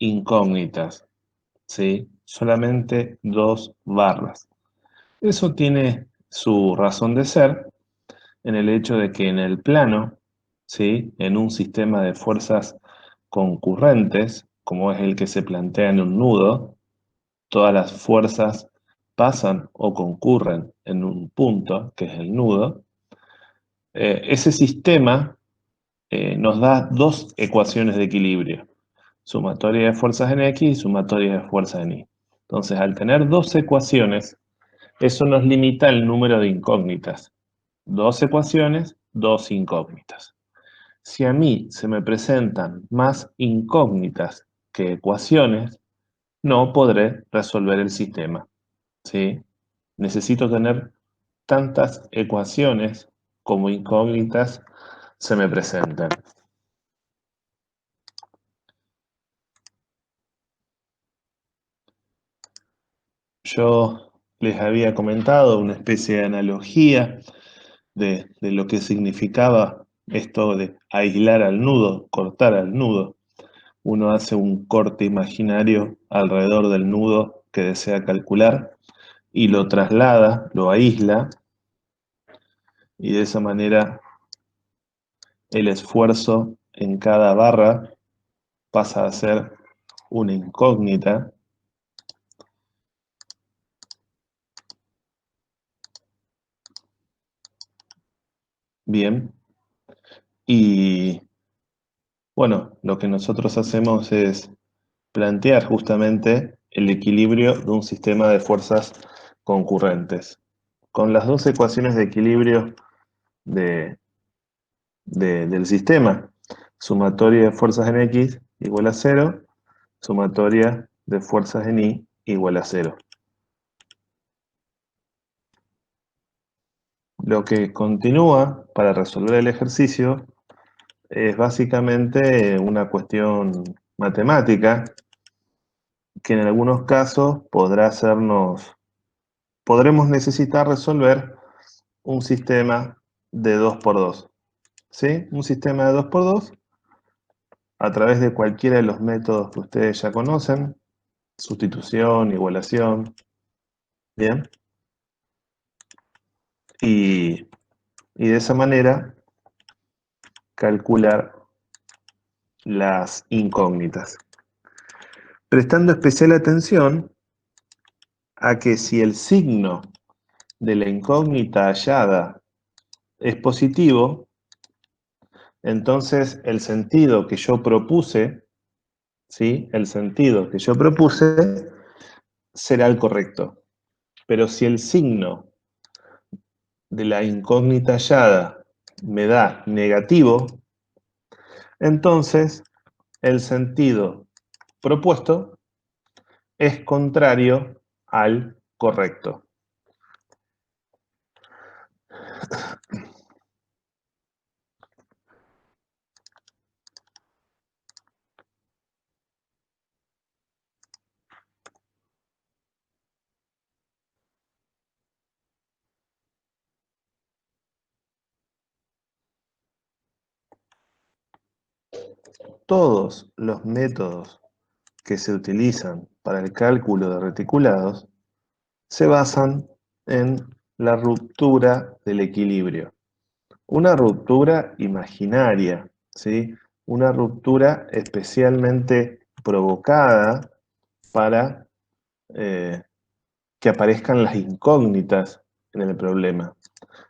incógnitas, ¿sí? Solamente dos barras. Eso tiene su razón de ser en el hecho de que en el plano, ¿sí? En un sistema de fuerzas concurrentes, como es el que se plantea en un nudo, todas las fuerzas pasan o concurren en un punto, que es el nudo. Ese sistema nos da dos ecuaciones de equilibrio, sumatoria de fuerzas en X y sumatoria de fuerzas en Y. Entonces, al tener dos ecuaciones, eso nos limita el número de incógnitas. Dos ecuaciones, dos incógnitas. Si a mí se me presentan más incógnitas que ecuaciones, no podré resolver el sistema, ¿sí? Necesito tener tantas ecuaciones como incógnitas se me presentan. Yo les había comentado una especie de analogía de lo que significaba esto de aislar al nudo, cortar al nudo. Uno hace un corte imaginario alrededor del nudo que desea calcular y lo traslada, lo aísla, y de esa manera el esfuerzo en cada barra pasa a ser una incógnita. Bien, y bueno, lo que nosotros hacemos es plantear justamente el equilibrio de un sistema de fuerzas concurrentes. Con las dos ecuaciones de equilibrio de, del sistema, sumatoria de fuerzas en X igual a cero, sumatoria de fuerzas en Y igual a cero. Lo que continúa para resolver el ejercicio es básicamente una cuestión matemática que en algunos casos podremos necesitar resolver un sistema de 2 por 2, ¿sí? Un sistema de 2 por 2 a través de cualquiera de los métodos que ustedes ya conocen, sustitución, igualación, ¿bien? Y, y de esa manera calcular las incógnitas. Prestando especial atención a que si el signo de la incógnita hallada es positivo, entonces el sentido que yo propuse, ¿sí? El sentido que yo propuse será el correcto. Pero si el signo de la incógnita hallada me da negativo, entonces el sentido propuesto es contrario al correcto. Todos los métodos que se utilizan para el cálculo de reticulados se basan en la ruptura del equilibrio. Una ruptura imaginaria, ¿sí? Una ruptura especialmente provocada para que aparezcan las incógnitas en el problema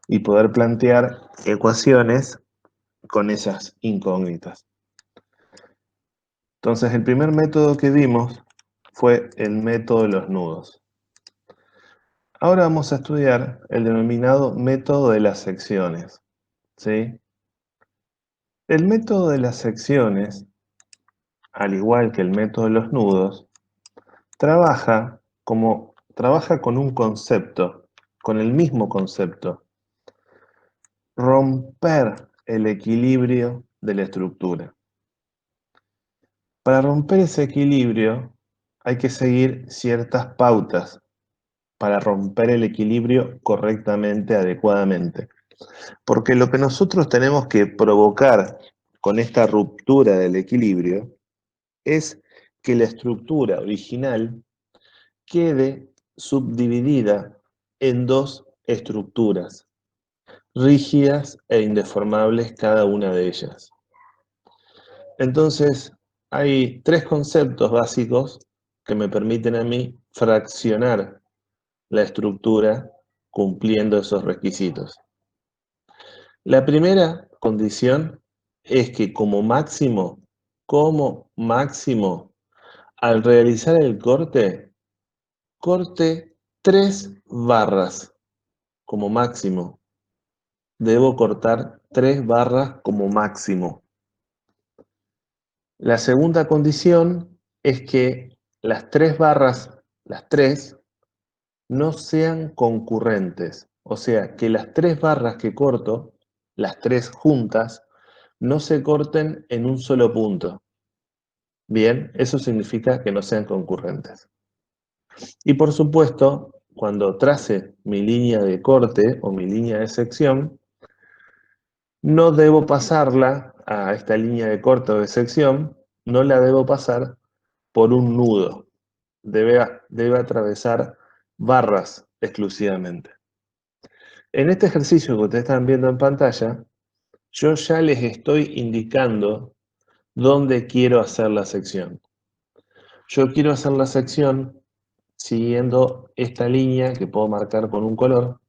y poder plantear ecuaciones con esas incógnitas. Entonces, el primer método que vimos fue el método de los nudos. Ahora vamos a estudiar el denominado método de las secciones, ¿sí? El método de las secciones, al igual que el método de los nudos, trabaja con un concepto, con el mismo concepto, romper el equilibrio de la estructura. Para romper ese equilibrio hay que seguir ciertas pautas para romper el equilibrio correctamente, adecuadamente. Porque lo que nosotros tenemos que provocar con esta ruptura del equilibrio es que la estructura original quede subdividida en dos estructuras, rígidas e indeformables cada una de ellas. Entonces, hay tres conceptos básicos que me permiten a mí fraccionar la estructura cumpliendo esos requisitos. La primera condición es que como máximo, al realizar el corte 3 barras como máximo. Debo cortar 3 barras como máximo. La segunda condición es que las 3 barras, las tres, no sean concurrentes. O sea, que las 3 barras que corto, las tres juntas, no se corten en un solo punto. Bien, eso significa que no sean concurrentes. Y por supuesto, cuando trace mi línea de corte o mi línea de sección, no debo pasarla a esta línea de corte o de sección, no la debo pasar por un nudo. Debe atravesar barras exclusivamente. En este ejercicio que ustedes están viendo en pantalla, yo ya les estoy indicando dónde quiero hacer la sección. Yo quiero hacer la sección siguiendo esta línea que puedo marcar con un color.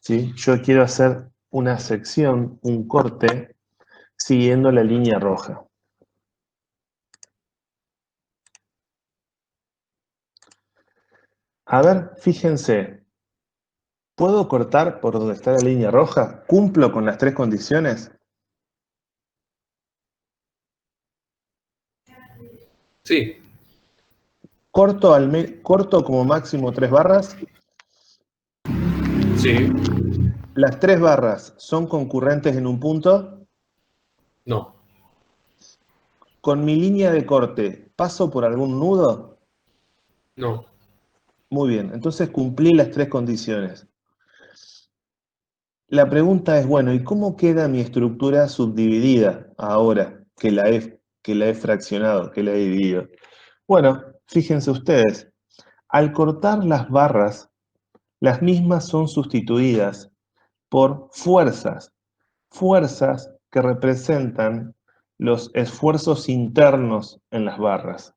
¿Sí? Yo quiero hacer una sección, un corte, siguiendo la línea roja. A ver, fíjense, ¿puedo cortar por donde está la línea roja? ¿Cumplo con las tres condiciones? Sí, Corto como máximo 3 barras. sí, Las 3 barras son concurrentes en un punto. no, Con mi línea de corte, ¿paso por algún nudo? no. Muy bien, entonces cumplí las tres condiciones. La pregunta es, bueno, ¿y cómo queda mi estructura subdividida ahora que la he fraccionado, que la he dividido? Bueno, fíjense ustedes, al cortar las barras, las mismas son sustituidas por fuerzas que representan los esfuerzos internos en las barras.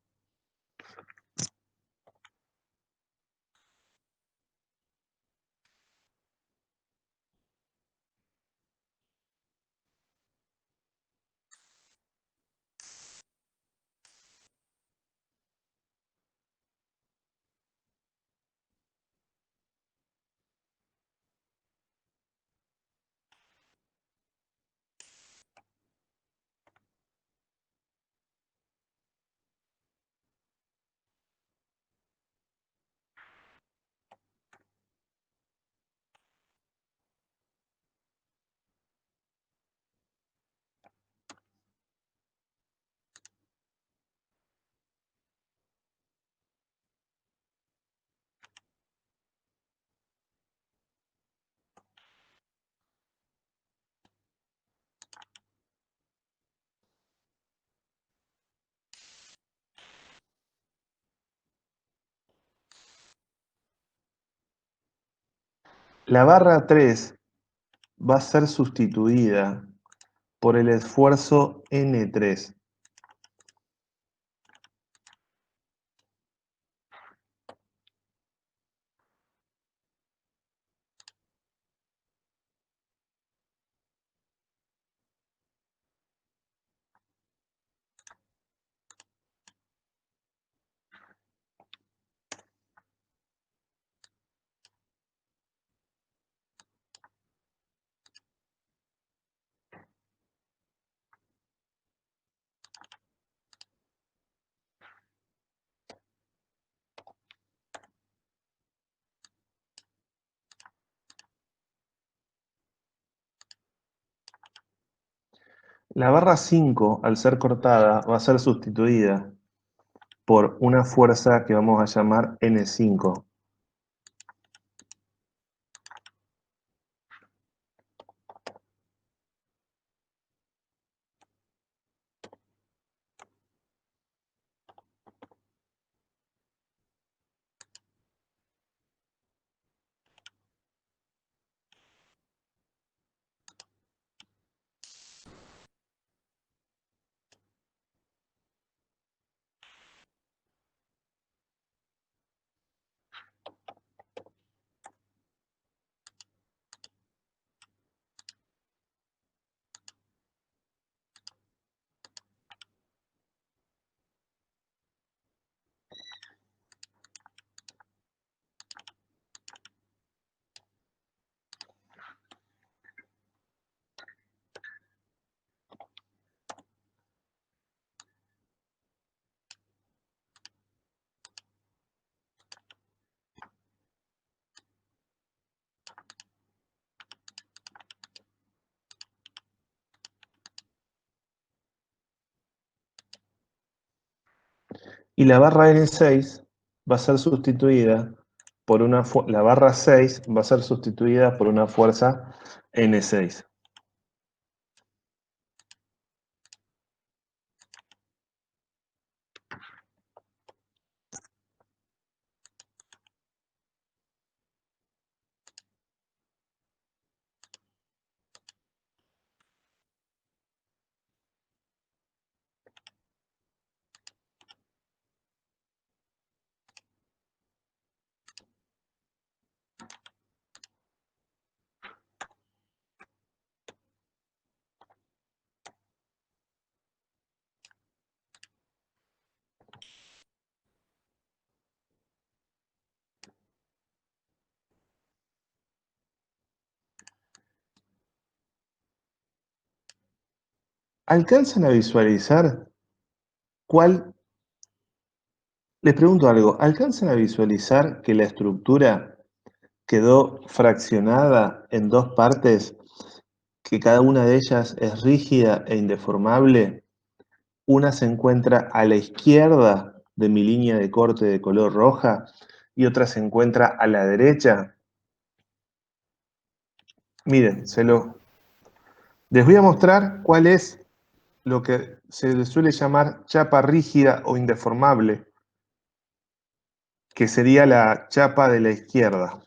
La barra 3 va a ser sustituida por el esfuerzo N3. La barra 5, al ser cortada, va a ser sustituida por una fuerza que vamos a llamar N5. Y la barra N6 va a ser sustituida por la barra 6 va a ser sustituida por una fuerza N6. ¿Alcanzan a visualizar cuál? Les pregunto algo, ¿alcanzan a visualizar que la estructura quedó fraccionada en dos partes, que cada una de ellas es rígida e indeformable? Una se encuentra a la izquierda de mi línea de corte de color roja y otra se encuentra a la derecha. Miren, les voy a mostrar cuál es lo que se le suele llamar chapa rígida o indeformable, que sería la chapa de la izquierda.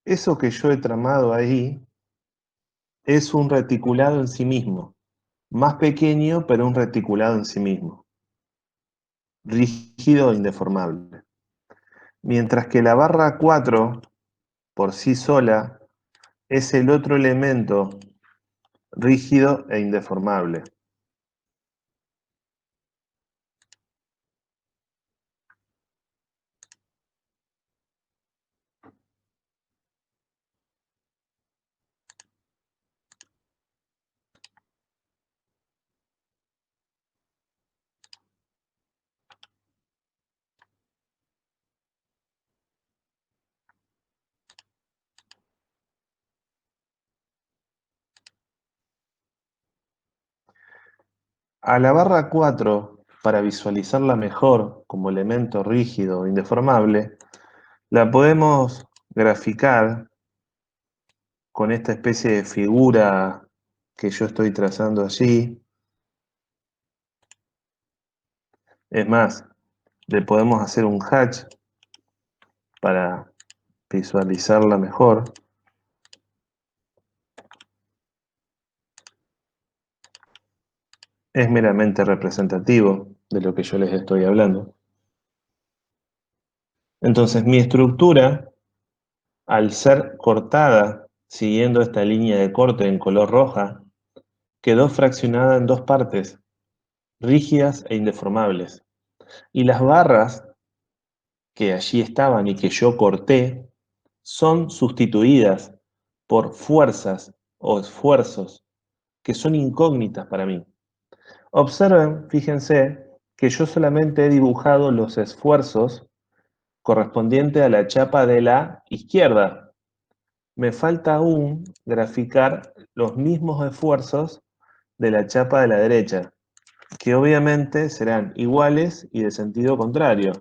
Eso que yo he tramado ahí es un reticulado en sí mismo, más pequeño, pero un reticulado en sí mismo, rígido e indeformable. Mientras que la barra 4, por sí sola, es el otro elemento rígido e indeformable. A la barra 4, para visualizarla mejor como elemento rígido e indeformable, la podemos graficar con esta especie de figura que yo estoy trazando allí. Es más, le podemos hacer un hatch para visualizarla mejor. Es meramente representativo de lo que yo les estoy hablando. Entonces, mi estructura, al ser cortada siguiendo esta línea de corte en color roja, quedó fraccionada en dos partes, rígidas e indeformables. Y las barras que allí estaban y que yo corté son sustituidas por fuerzas o esfuerzos que son incógnitas para mí. Observen, fíjense, que yo solamente he dibujado los esfuerzos correspondientes a la chapa de la izquierda. Me falta aún graficar los mismos esfuerzos de la chapa de la derecha, que obviamente serán iguales y de sentido contrario.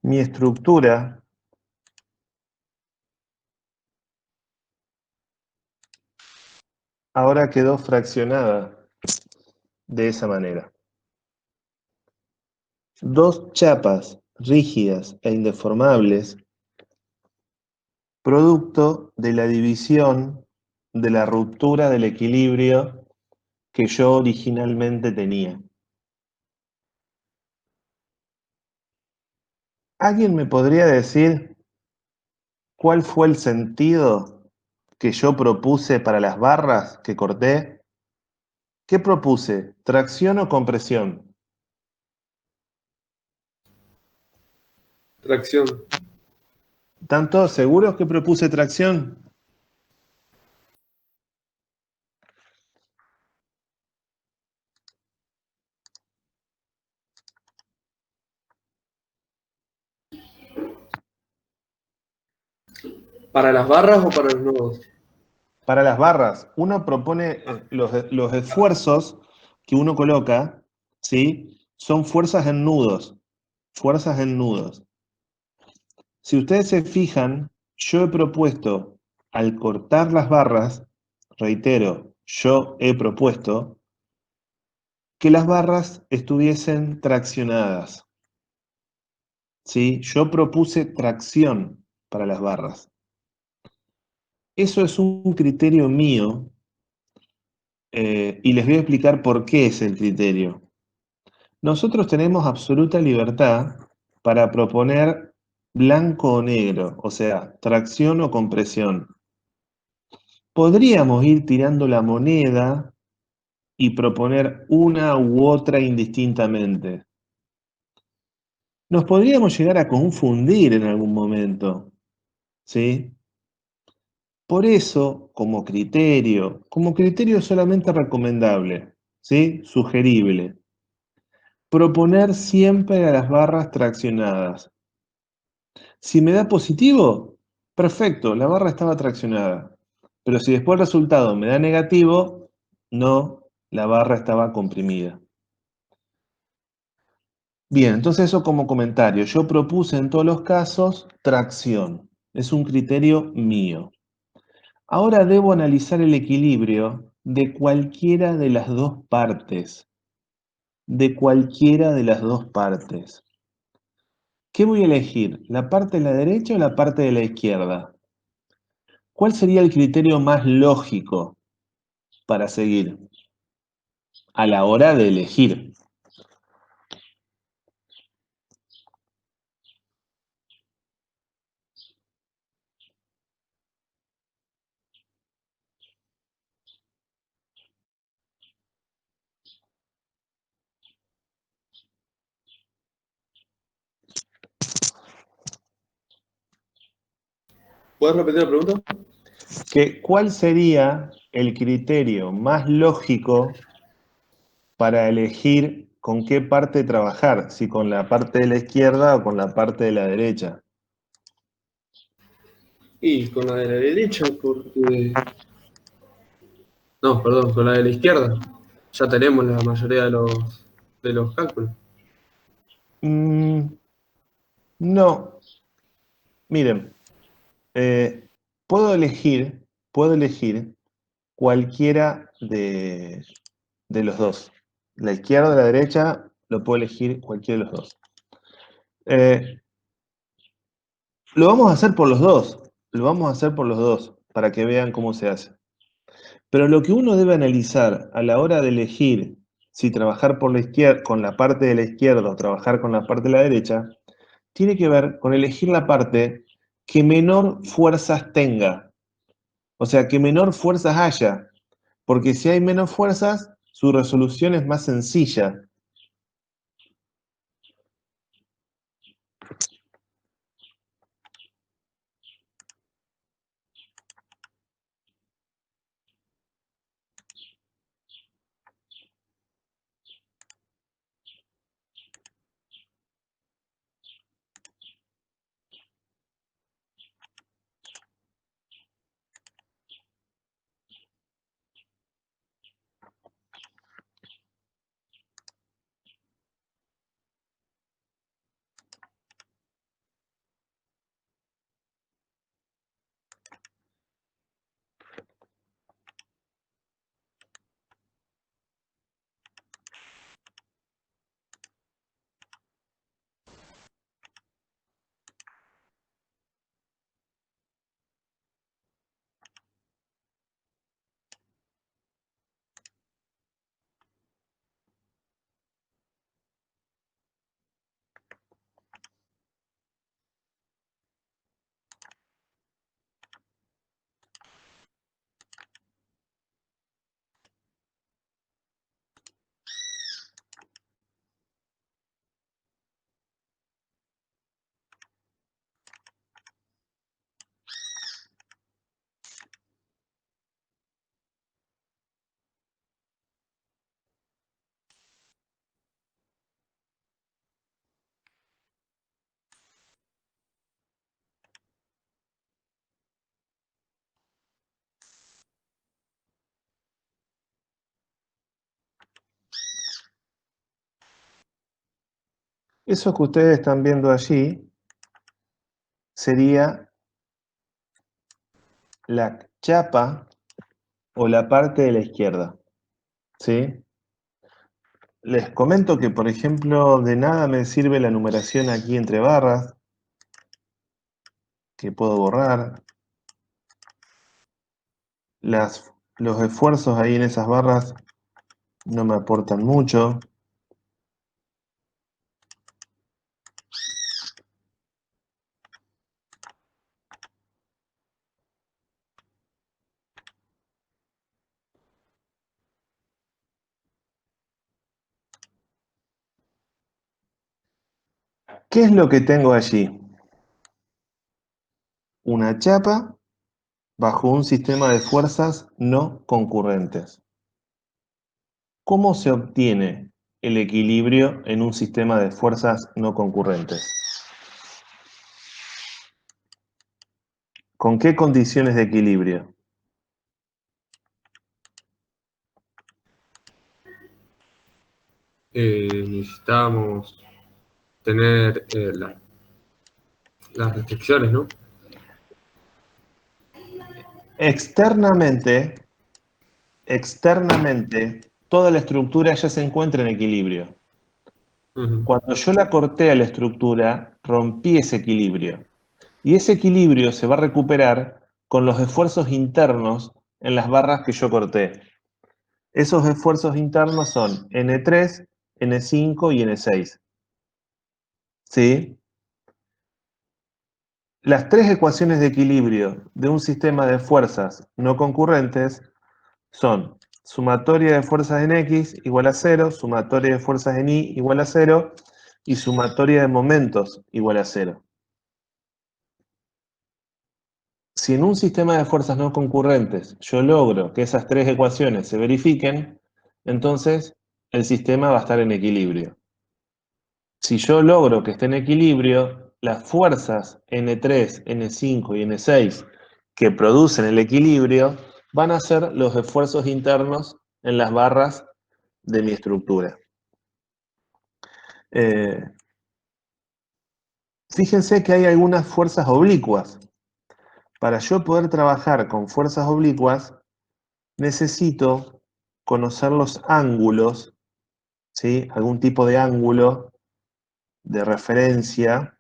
mi estructura ahora quedó fraccionada de esa manera. Dos chapas rígidas e indeformables, producto de la división de la ruptura del equilibrio que yo originalmente tenía. ¿Alguien me podría decir cuál fue el sentido que yo propuse para las barras que corté? ¿Qué propuse? ¿Tracción o compresión? Tracción. ¿Están todos seguros que propuse tracción? ¿Para las barras o para los nodos? Para las barras, uno propone Ah, los esfuerzos que uno coloca, ¿sí? Son fuerzas en nudos, fuerzas en nudos. Si ustedes se fijan, yo he propuesto, al cortar las barras, reitero, yo he propuesto que las barras estuviesen traccionadas, ¿sí? Yo propuse tracción para las barras. Eso es un criterio mío y les voy a explicar por qué es el criterio. Nosotros tenemos absoluta libertad para proponer blanco o negro, o sea, tracción o compresión. Podríamos ir tirando la moneda y proponer una u otra indistintamente. Nos podríamos llegar a confundir en algún momento, ¿sí? Por eso, como criterio solamente recomendable, ¿sí? Sugerible, proponer siempre a las barras traccionadas. Si me da positivo, perfecto, la barra estaba traccionada. Pero si después el resultado me da negativo, no, la barra estaba comprimida. Bien, entonces eso como comentario. Yo propuse en todos los casos tracción. Es un criterio mío. Ahora debo analizar el equilibrio de cualquiera de las dos partes. De cualquiera de las dos partes. ¿Qué voy a elegir? ¿La parte de la derecha o la parte de la izquierda? ¿Cuál sería el criterio más lógico para seguir a la hora de elegir? ¿Puedes repetir la pregunta? ¿Cuál sería el criterio más lógico para elegir con qué parte trabajar? Si con la parte de la izquierda o con la parte de la derecha. Y con la de la derecha, porque... No, perdón, con la de la izquierda. Ya tenemos la mayoría de los cálculos. Mm, no, miren, eh, puedo elegir cualquiera de los dos. La izquierda o la derecha, lo puedo elegir cualquiera de los dos. Eh, lo vamos a hacer por los dos. Lo vamos a hacer por los dos, para que vean cómo se hace. Pero lo que uno debe analizar a la hora de elegir si trabajar por la izquierda, con la parte de la izquierda o trabajar con la parte de la derecha, tiene que ver con elegir la parte que menor fuerzas tenga. O sea, que menor fuerzas haya. Porque si hay menos fuerzas, su resolución es más sencilla. Eso que ustedes están viendo allí sería la chapa o la parte de la izquierda, ¿sí? Les comento que, por ejemplo, de nada me sirve la numeración aquí entre barras, que puedo borrar. Los esfuerzos ahí en esas barras no me aportan mucho. ¿Qué es lo que tengo allí? Una chapa bajo un sistema de fuerzas no concurrentes. ¿Cómo se obtiene el equilibrio en un sistema de fuerzas no concurrentes? ¿Con qué condiciones de equilibrio? Necesitamos tener las restricciones, ¿no? Externamente, toda la estructura ya se encuentra en equilibrio. Ujú. Cuando yo la corté a la estructura, rompí ese equilibrio. Y ese equilibrio se va a recuperar con los esfuerzos internos en las barras que yo corté. Esos esfuerzos internos son N3, N5 y N6. ¿Sí? Las tres ecuaciones de equilibrio de un sistema de fuerzas no concurrentes son sumatoria de fuerzas en X igual a 0, sumatoria de fuerzas en Y igual a 0 y sumatoria de momentos igual a 0. Si en un sistema de fuerzas no concurrentes yo logro que esas tres ecuaciones se verifiquen, entonces el sistema va a estar en equilibrio. Si yo logro que esté en equilibrio, las fuerzas N3, N5 y N6 que producen el equilibrio van a ser los esfuerzos internos en las barras de mi estructura. Eh, Fíjense que hay algunas fuerzas oblicuas. Para yo poder trabajar con fuerzas oblicuas, necesito conocer los ángulos, ¿sí? Algún tipo de ángulo de referencia.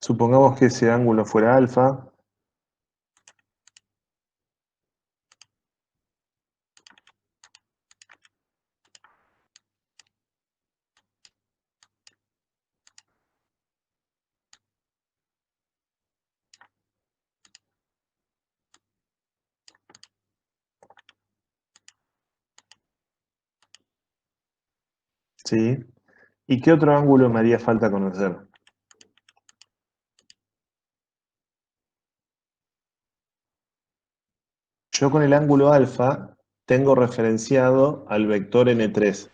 Supongamos que ese ángulo fuera alfa. ¿Sí? ¿Y qué otro ángulo me haría falta conocer? Yo con el ángulo alfa tengo referenciado al vector n3. Ujú.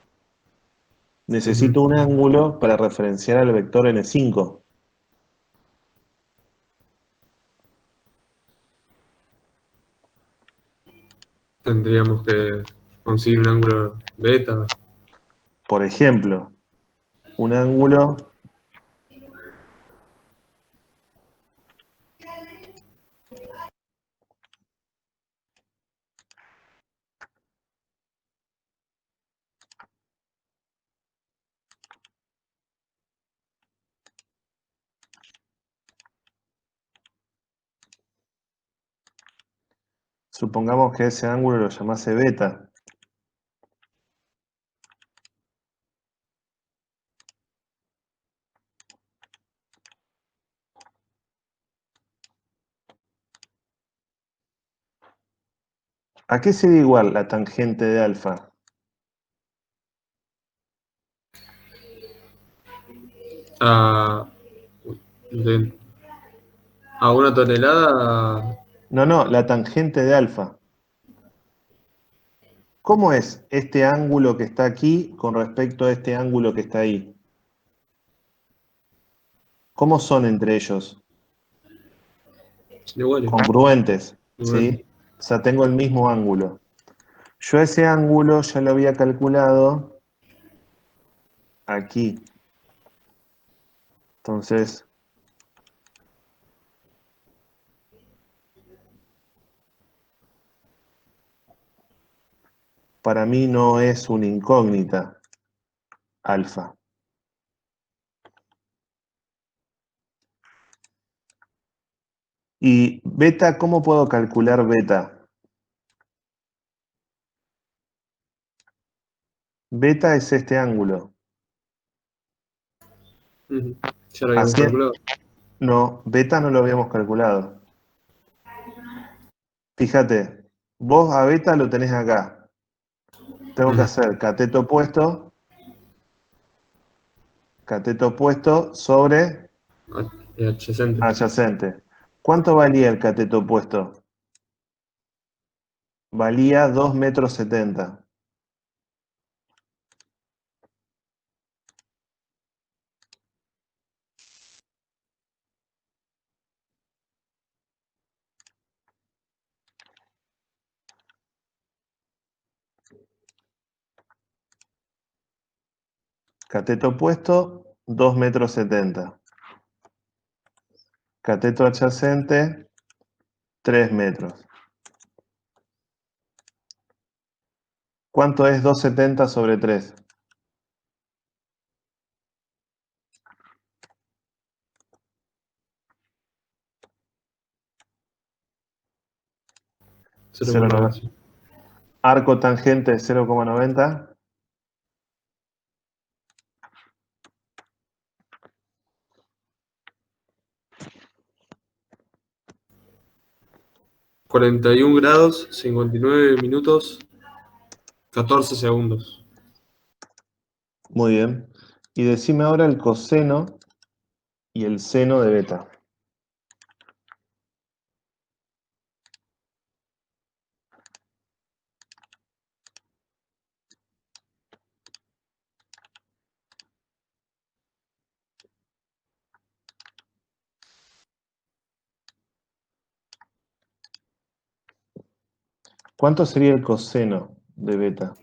Necesito un ángulo para referenciar al vector n5. Tendríamos que conseguir un ángulo beta. Por ejemplo, un ángulo, supongamos que ese ángulo lo llamase beta. ¿A qué sería igual la tangente de alfa? A, uy, a una tonelada. No, no, la tangente de alfa. ¿Cómo es este ángulo que está aquí con respecto a este ángulo que está ahí? ¿Cómo son entre ellos? Son iguales. Congruentes, Igual. ¿sí? O sea, tengo el mismo ángulo. Yo ese ángulo ya lo había calculado aquí. Entonces, para mí no es una incógnita alfa. Y beta, ¿cómo puedo calcular beta? Beta es este ángulo. Ujú. Ya lo habíamos Así, calculado. no, beta no lo habíamos calculado. Fíjate, vos a beta lo tenés acá. Tengo que Ajá. hacer cateto opuesto sobre Adyacente. adyacente. ¿Cuánto valía el cateto opuesto? Valía 2,70 m. Cateto opuesto, 2,70 m. Cateto adyacente, 3 metros. ¿Cuánto es 2,70 sobre 3? 0,90. 0,90. Arco tangente 0,90. 41 grados, 59 minutos, 14 segundos. Muy bien. Y decime ahora el coseno y el seno de beta. ¿Cuánto sería el coseno de beta?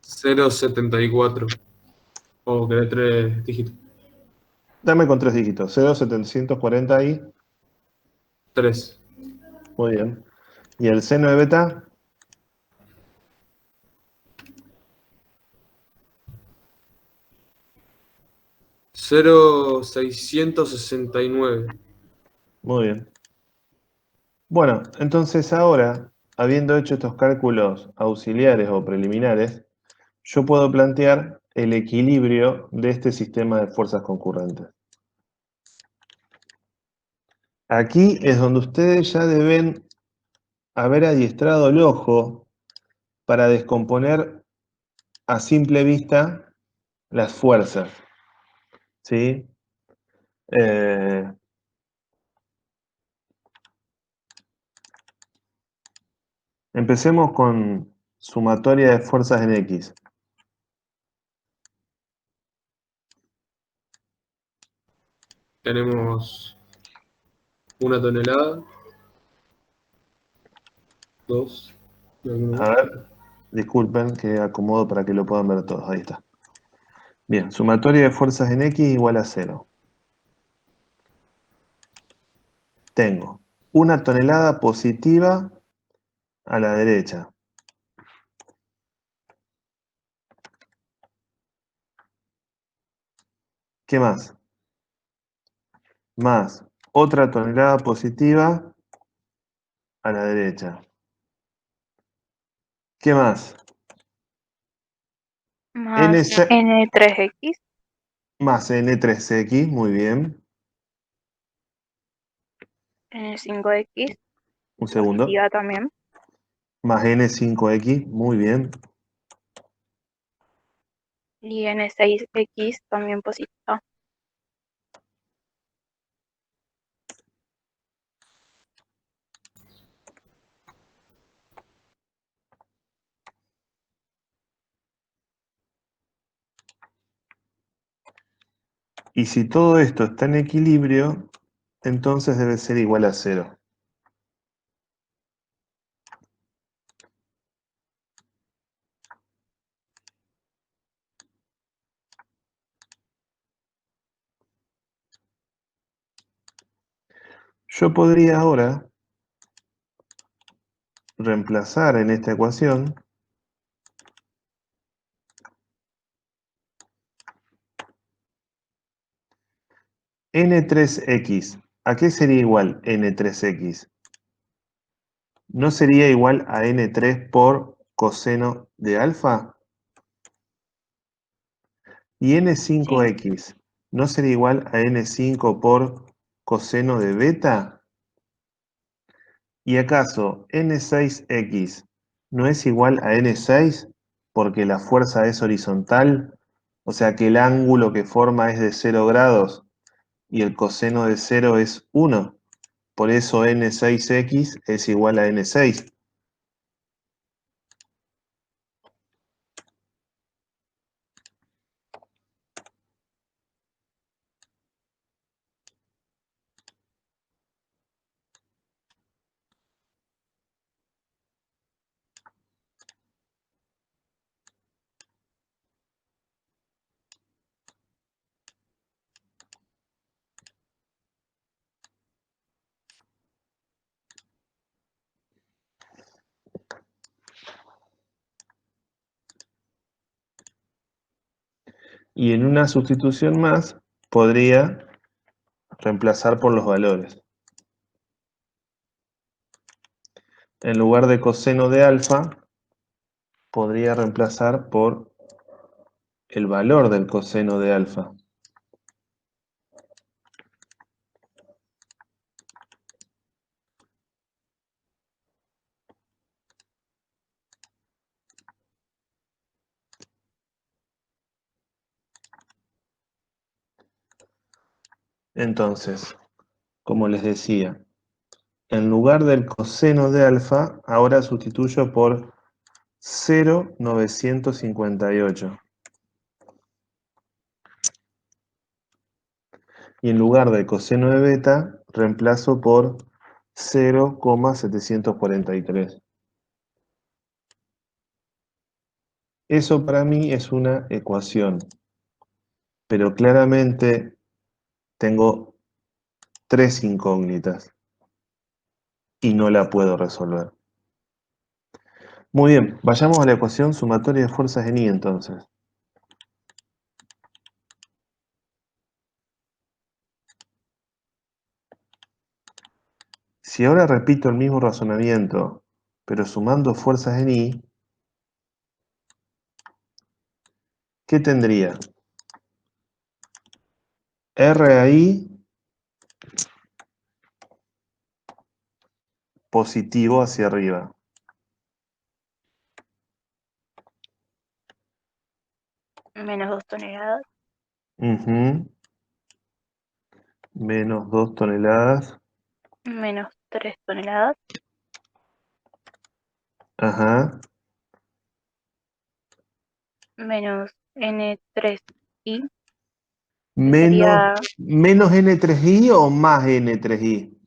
0,74. O querés tres dígitos. Dame con 3 dígitos. 0,740 y... 3. Muy bien. ¿Y el seno de beta? 0,669. Muy bien. Bueno, entonces ahora, habiendo hecho estos cálculos auxiliares o preliminares, yo puedo plantear el equilibrio de este sistema de fuerzas concurrentes. Aquí es donde ustedes ya deben haber adiestrado el ojo para descomponer a simple vista las fuerzas, ¿sí? Eh, Empecemos con sumatoria de fuerzas en X. Tenemos una tonelada. 2. A ver, disculpen que acomodo para que lo puedan ver todos. Ahí está. Bien, sumatoria de fuerzas en X igual a 0. Tengo una tonelada positiva a la derecha. ¿Qué más? Más otra tonelada positiva a la derecha. ¿Qué más? Más NC N3X, más N3X, muy bien. N5X, Un segundo. positiva también, Más N5X, muy bien. y N6X también positiva. Y si todo esto está en equilibrio, entonces debe ser igual a 0. Yo podría ahora reemplazar en esta ecuación n3x. ¿A qué sería igual n3x? ¿No sería igual a n3 por coseno de alfa? ¿Y Sí. n5x no sería igual a n5 por coseno de beta? ¿Y acaso n6x no es igual a n6 porque la fuerza es horizontal? O sea que el ángulo que forma es de 0 grados y el coseno de 0 es 1. Por eso n6x es igual a n6. Y en una sustitución más podría reemplazar por los valores. En lugar de coseno de alfa, podría reemplazar por el valor del coseno de alfa. Entonces, como les decía, en lugar del coseno de alfa, ahora sustituyo por 0,958. Y en lugar del coseno de beta, reemplazo por 0,743. Eso para mí es una ecuación, pero claramente tengo 3 incógnitas y no la puedo resolver. Muy bien, vayamos a la ecuación sumatoria de fuerzas en I entonces. Si ahora repito el mismo razonamiento, pero sumando fuerzas en I, ¿qué tendría? R a I positivo hacia arriba. Menos 2 toneladas. Ujú. Menos 2 toneladas. Menos 3 toneladas. Ajá. Menos N3I. Que Menos, sería menos N3I o más N3I.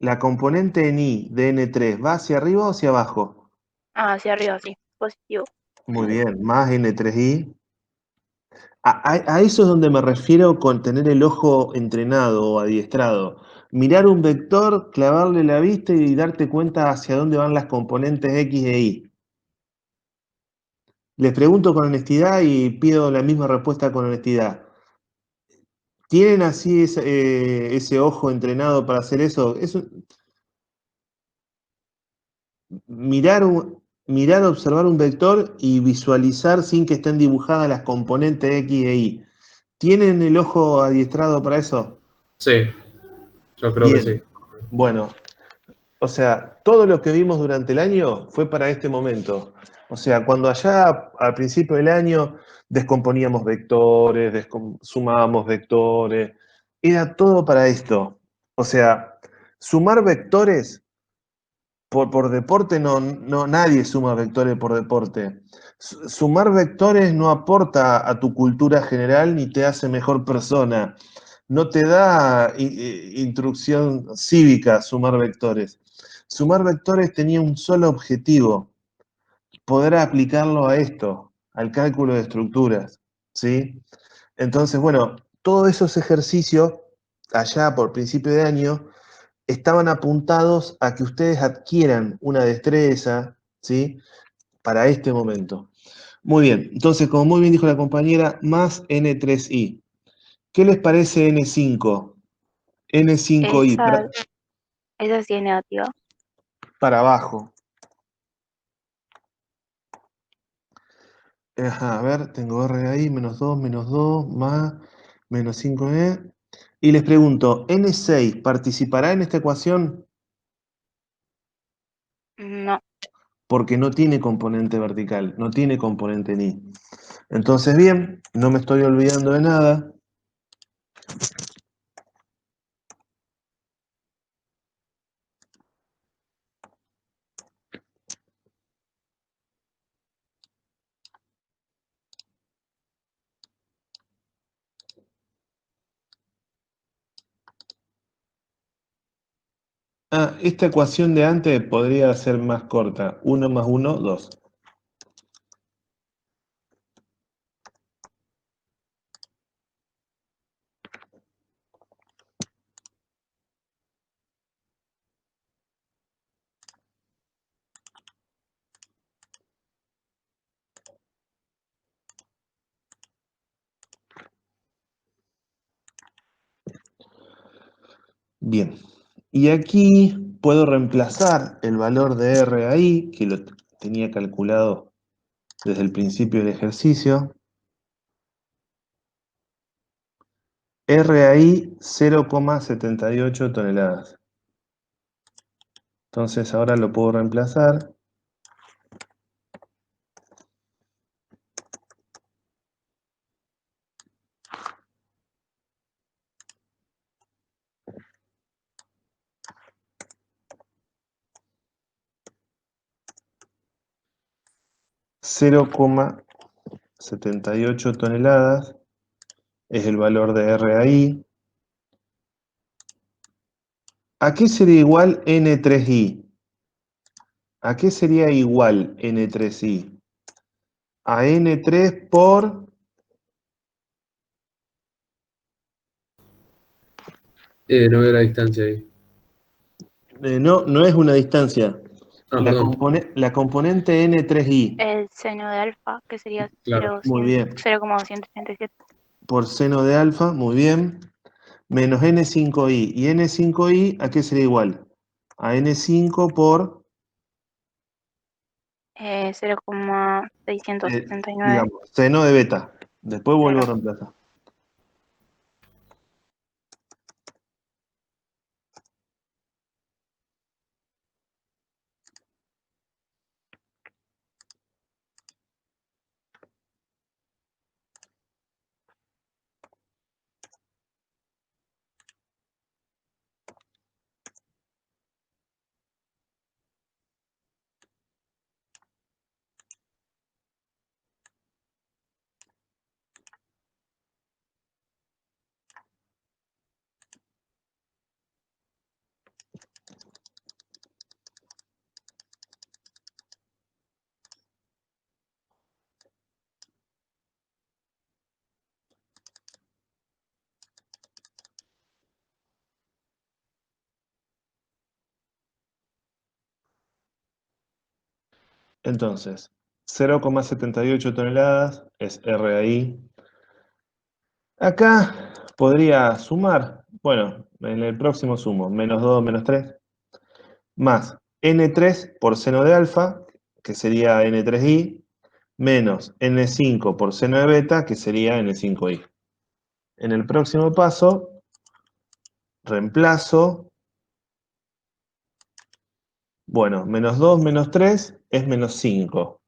La componente en I de N3, ¿va hacia arriba o hacia abajo? hacia arriba, sí. Positivo. Muy bien, más N3I. A eso es donde me refiero con tener el ojo entrenado o adiestrado. Mirar un vector, clavarle la vista y darte cuenta hacia dónde van las componentes X e Y. Les pregunto con honestidad y pido la misma respuesta con honestidad. ¿Tienen así ese ojo entrenado para hacer eso? Mirar, mirar, observar un vector y visualizar sin que estén dibujadas las componentes X e Y. ¿Tienen el ojo adiestrado para eso? Sí, yo creo que sí. Bien. Bueno, o sea, todo lo que vimos durante el año fue para este momento. O sea, cuando allá al principio del año descomponíamos vectores, sumábamos vectores, era todo para esto. O sea, sumar vectores por deporte no, nadie suma vectores por deporte. Sumar vectores no aporta a tu cultura general ni te hace mejor persona. No te da instrucción cívica sumar vectores. Sumar vectores tenía un solo objetivo, poder aplicarlo a esto, al cálculo de estructuras, ¿sí? Entonces, bueno, todos esos ejercicios, allá por principio de año, estaban apuntados a que ustedes adquieran una destreza, ¿sí? Para este momento. Muy bien, entonces, como muy bien dijo la compañera, más N3I. ¿Qué les parece N5? N5I, Esa sí es negativa. para abajo. Ajá, a ver, tengo R ahí, menos 2, más, menos 5E. Y les pregunto, ¿N6 participará en esta ecuación? No. Porque no tiene componente vertical, no tiene componente ni. Entonces, bien, no me estoy olvidando de nada. Ah, esta ecuación de antes podría ser más corta. 1 más 1, 2. Bien. Y aquí puedo reemplazar el valor de R ahí, que lo tenía calculado desde el principio del ejercicio. R ahí 0,78 toneladas. Entonces ahora lo puedo reemplazar. $0,78 es el valor de R ahí. ¿A qué sería igual N3I? ¿A qué sería igual N3I? A N3 por... No veo la distancia ahí. no es una distancia. Ah, perdón. La componente N3I. El seno de alfa, que sería Claro. Muy bien. 0,237. Por seno de alfa, muy bien. Menos N5I. ¿Y N5I a qué sería igual? A N5 por, 0,669. digamos, seno de beta. Después vuelvo a Claro. reemplazar. Entonces, 0,78 toneladas es RAI. Acá podría sumar, bueno, en el próximo sumo, menos 2 menos 3, más N3 por seno de alfa, que sería N3I, menos N5 por seno de beta, que sería N5I. En el próximo paso, reemplazo, bueno, menos 2 menos 3 es menos 5.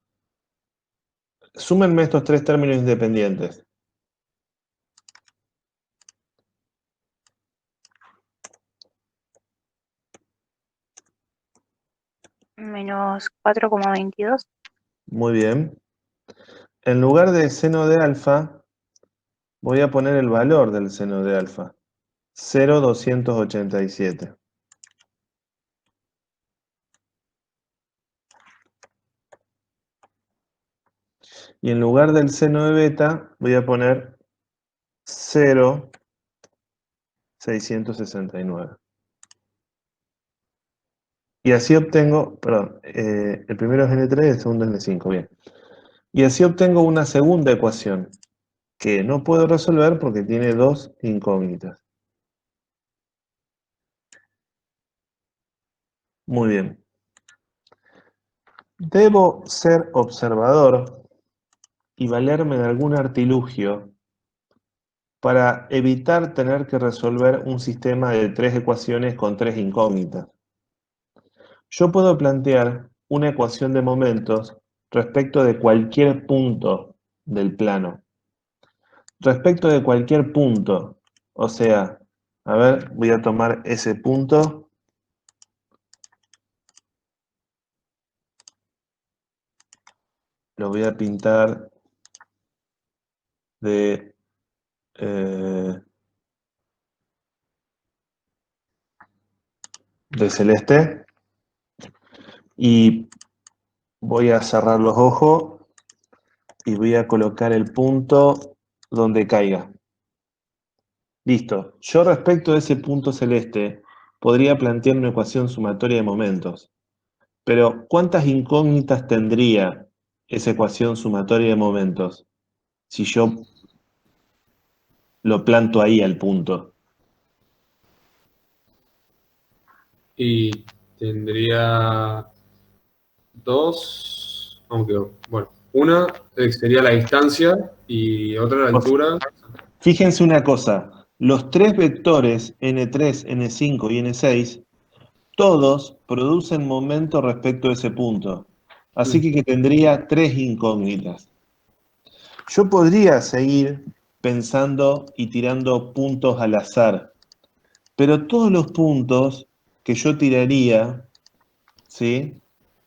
Súmenme estos tres términos independientes. menos 4,22. Muy bien. En lugar de seno de alfa, voy a poner el valor del seno de alfa. 0,287. Y en lugar del seno de beta, voy a poner 0,669. Y así obtengo, perdón, el primero es N3 y el segundo es N5, bien. Y así obtengo una segunda ecuación que no puedo resolver porque tiene dos incógnitas. Muy bien. Debo ser observador y valerme de algún artilugio para evitar tener que resolver un sistema de tres ecuaciones con tres incógnitas. Yo puedo plantear una ecuación de momentos respecto de cualquier punto del plano. Respecto de cualquier punto. O sea, a ver, voy a tomar ese punto. Lo voy a pintar de celeste. Y voy a cerrar los ojos y voy a colocar el punto donde caiga. Listo. Yo respecto de ese punto celeste podría plantear una ecuación sumatoria de momentos. Pero ¿cuántas incógnitas tendría esa ecuación sumatoria de momentos si yo lo planto ahí al punto? Y tendría dos, aunque, bueno, una sería la distancia y otra la altura. Fíjense una cosa, los tres vectores N3, N5 y N6, todos producen momento respecto a ese punto. Así que tendría tres incógnitas. Yo podría seguir pensando y tirando puntos al azar, pero todos los puntos que yo tiraría, ¿sí?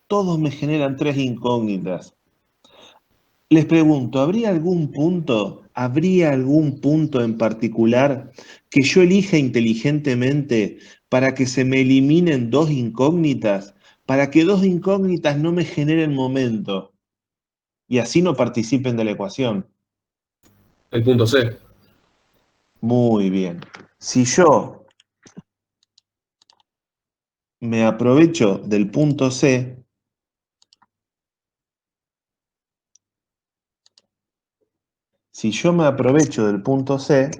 Todos me generan tres incógnitas. Les pregunto, ¿habría algún punto en particular que yo elija inteligentemente para que se me eliminen dos incógnitas, para que dos incógnitas no me generen momento y así no participen de la ecuación? El punto C. Muy bien. Si yo me aprovecho del punto C, si yo me aprovecho del punto C,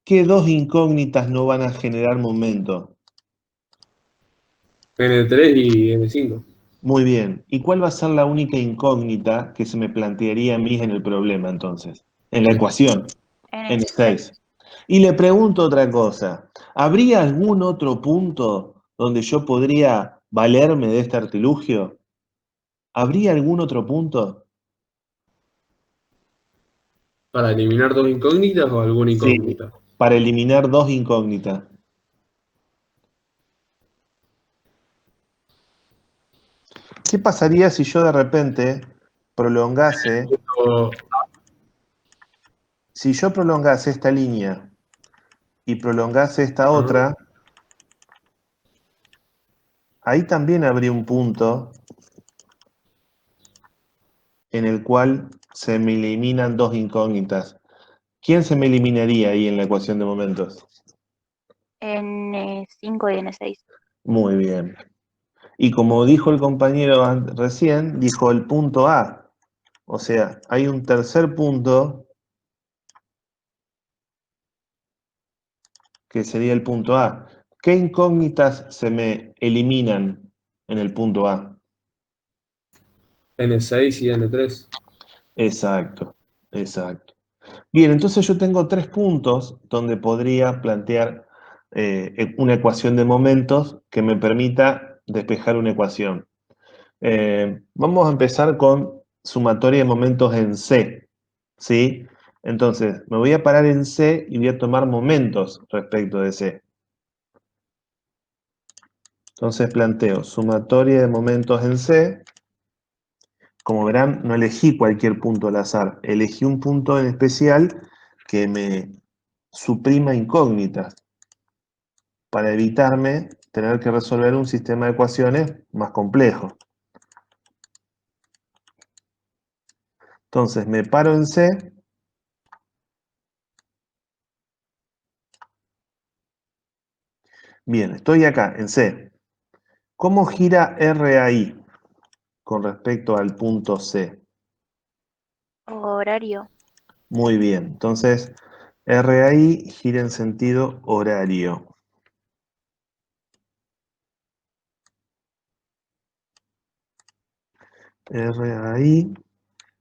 ¿qué dos incógnitas no van a generar momento? N3 y N5. Muy bien. ¿Y cuál va a ser la única incógnita que se me plantearía a mí en el problema entonces? En la ecuación, en N6. 6. Y le pregunto otra cosa. ¿Habría algún otro punto donde yo podría valerme de este artilugio? ¿Habría algún otro punto? ¿Para eliminar dos incógnitas o alguna Sí, incógnita? para eliminar dos incógnitas. ¿Qué pasaría si yo de repente prolongase, O- si yo prolongase esta línea y prolongase esta ah, otra, ahí también habría un punto en el cual se me eliminan dos incógnitas. ¿Quién se me eliminaría ahí en la ecuación de momentos? N5 y N6. Muy bien. Y como dijo el compañero recién, dijo el punto A. O sea, hay un tercer punto que sería el punto A. ¿Qué incógnitas se me eliminan en el punto A? N6 y N3. Exacto, exacto. Bien, entonces yo tengo tres puntos donde podría plantear una ecuación de momentos que me permita despejar una ecuación. Vamos a empezar con sumatoria de momentos en C, ¿sí? Entonces, me voy a parar en C y voy a tomar momentos respecto de C. Entonces planteo sumatoria de momentos en C. Como verán, no elegí cualquier punto al azar. Elegí un punto en especial que me suprima incógnitas para evitarme tener que resolver un sistema de ecuaciones más complejo. Entonces me paro en C. Bien, estoy acá en C. ¿Cómo gira RAI con respecto al punto C? Horario. Muy bien, entonces RAI gira en sentido horario. RAI.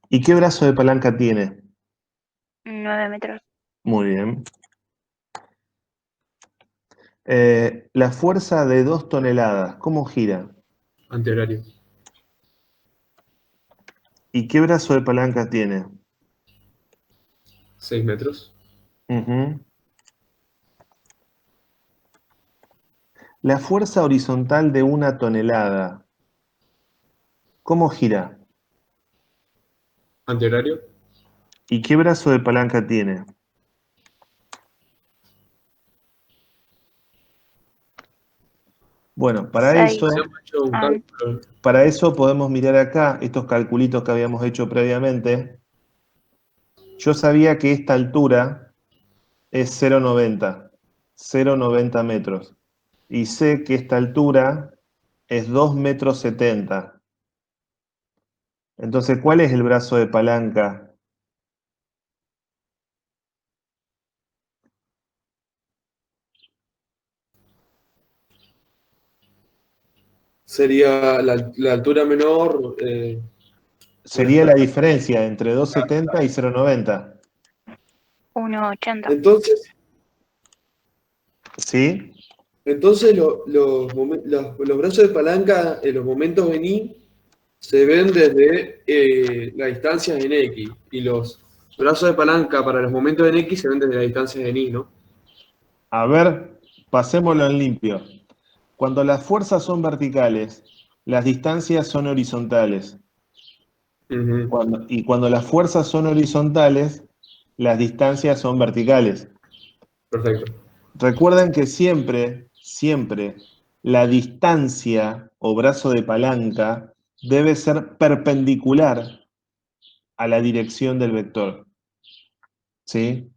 ¿Y qué brazo de palanca tiene? 9 metros. Muy bien. La fuerza de 2 toneladas, ¿cómo gira? Antihorario. ¿Y qué brazo de palanca tiene? 6 metros. Ujú. La fuerza horizontal de 1 tonelada, ¿cómo gira? Antihorario. ¿Y qué brazo de palanca tiene? Bueno, 6. Habíamos hecho un cálculo. para eso podemos mirar acá estos calculitos que habíamos hecho previamente. Yo sabía que esta altura es 0,90 metros. Y sé que esta altura es 2,70 metros. Entonces, ¿cuál es el brazo de palanca? Sería la altura menor. ¿Dónde Sería está? la diferencia entre 2,70 y 0,90. 1,80. Entonces, ¿Sí? entonces los brazos de palanca en los momentos en Y se ven desde las distancias en X. Y los brazos de palanca para los momentos en X se ven desde las distancias en Y, ¿no? A ver, pasémoslo en limpio. Cuando las fuerzas son verticales, las distancias son horizontales. Ujú. Y cuando las fuerzas son horizontales, las distancias son verticales. Perfecto. Recuerden que siempre, siempre, la distancia o brazo de palanca debe ser perpendicular a la dirección del vector. ¿Sí?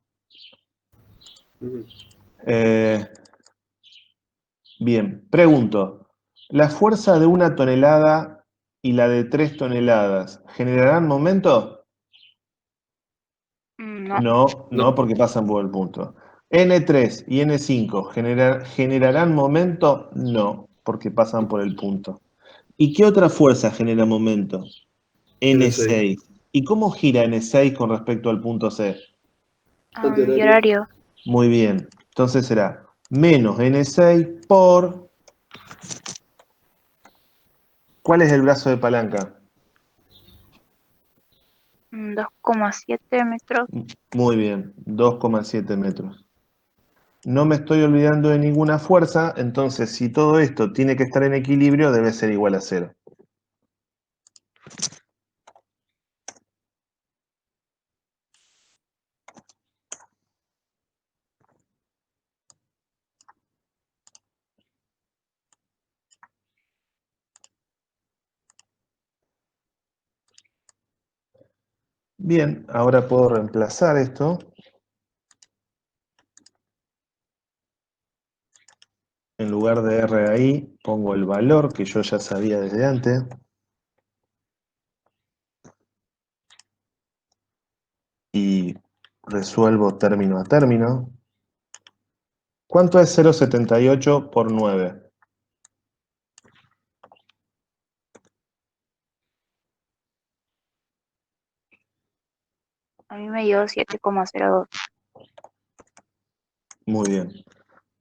Ujú. Eh, bien, pregunto. ¿La fuerza de 1 tonelada y la de 3 toneladas generarán momento? No. No, No, no porque pasan por el punto. N3 y N5 generarán momento? No, porque pasan por el punto. ¿Y qué otra fuerza genera momento? N6. N6. ¿Y cómo gira N6 con respecto al punto C? Antihorario. Horario. Muy bien. Entonces será menos N6 por... ¿Cuál es el brazo de palanca? 2,7 metros. Muy bien, 2,7 metros. No me estoy olvidando de ninguna fuerza, entonces si todo esto tiene que estar en equilibrio, debe ser igual a 0. Bien, ahora puedo reemplazar esto. En lugar de R ahí, pongo el valor que yo ya sabía desde antes. Y resuelvo término a término. ¿Cuánto es 0,78 por 9? A mí me dio 7,02. Muy bien.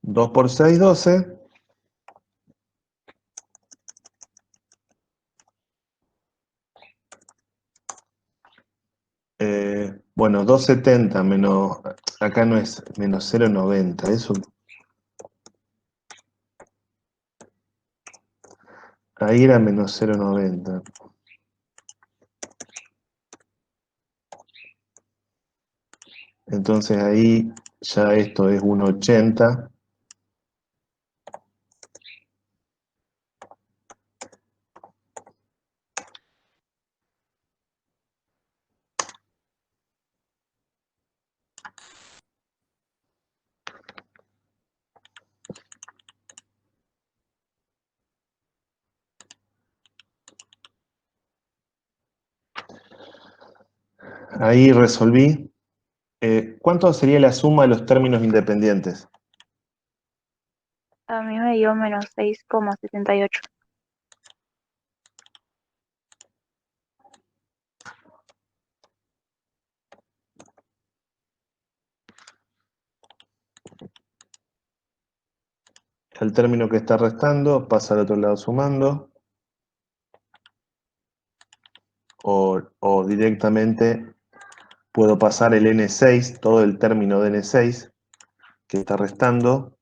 2 por 6, 12. Bueno, 2,70 menos, acá no es menos 0,90, eso Ahí era menos 0,90. Entonces ahí ya esto es 1,80. Ahí resolví. ¿Cuánto sería la suma de los términos independientes? A mí me dio menos 6,78. El término que está restando pasa al otro lado sumando. O directamente puedo pasar el N6, todo el término de N6 que está restando,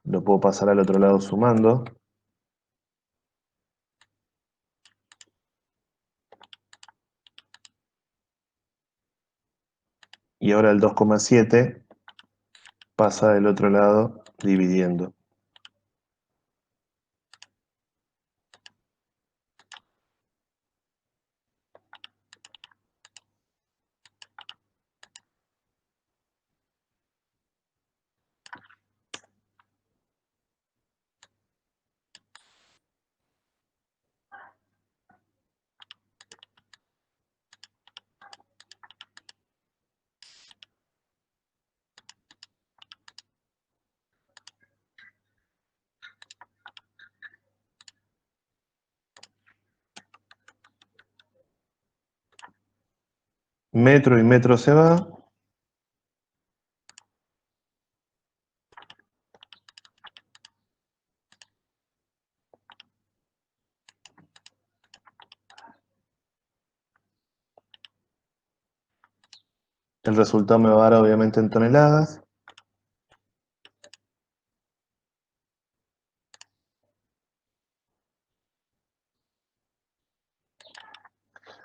lo puedo pasar al otro lado sumando. Y ahora el 2,7 pasa del otro lado dividiendo. Metro y metro se va. El resultado me va a dar obviamente en toneladas.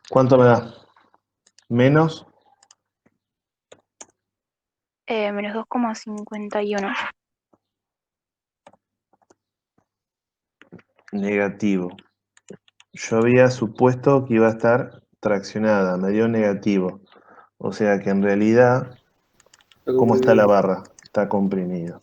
¿Cuánto me da? Menos Menos 2,51. negativo. Yo había supuesto que iba a estar traccionada, me dio negativo. O sea que en realidad, Está ¿cómo está la comprimido. barra? Está comprimido.